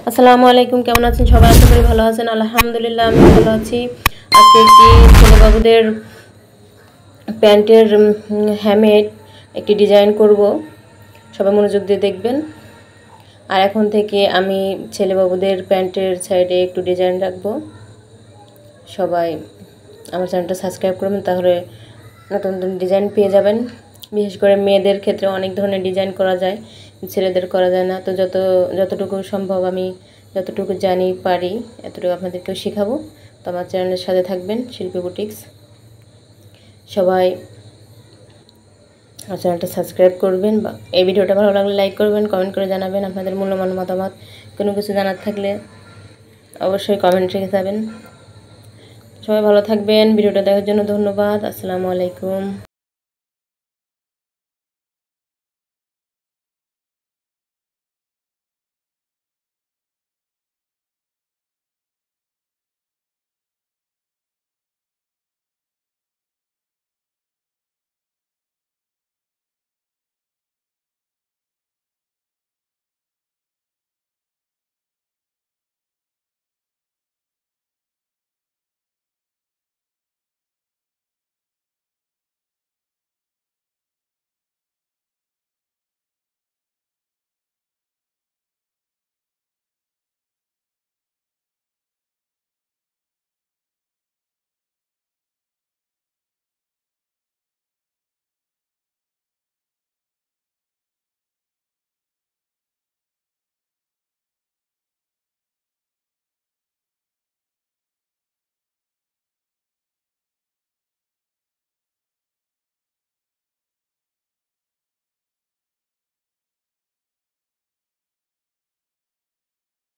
আসসালামু আলাইকুম, কেমন আছেন সবাই? আশা করি ভালো আছেন। আলহামদুলিল্লাহ আমি ভালো আছি। আজকে একটি ছেলে বাবুদের প্যান্টের হ্যামমেড একটি ডিজাইন করব, সবাই মনোযোগ দিয়ে দেখবেন। আর এখন থেকে আমি ছেলে বাবুদের প্যান্টের সাইডে একটু ডিজাইন রাখবো। সবাই আমার চ্যানেলটা সাবস্ক্রাইব করবেন, তাহলে নতুন নতুন ডিজাইন পেয়ে যাবেন। বিশেষ করে মেয়েদের ক্ষেত্রে অনেক ধরনের ডিজাইন করা যায়, ছেলেদের করা যায় না। তো যতটুকু সম্ভব আমি যতটুকু জানি পারি এতটুকু আপনাদেরকেও শেখাবো। তো আমার চ্যানেলের সাথে থাকবেন, শিল্পী বুটিক্স। সবাই আমার চ্যানেলটা সাবস্ক্রাইব করবেন। বা এই ভিডিওটা ভালো লাগলে লাইক করবেন, কমেন্ট করে জানাবেন আপনাদের মূল্যবান মতামত। কোনো কিছু জানার থাকলে অবশ্যই কমেন্ট রেখে যাবেন। সবাই ভালো থাকবেন। ভিডিওটা দেখার জন্য ধন্যবাদ। আসসালামু আলাইকুম।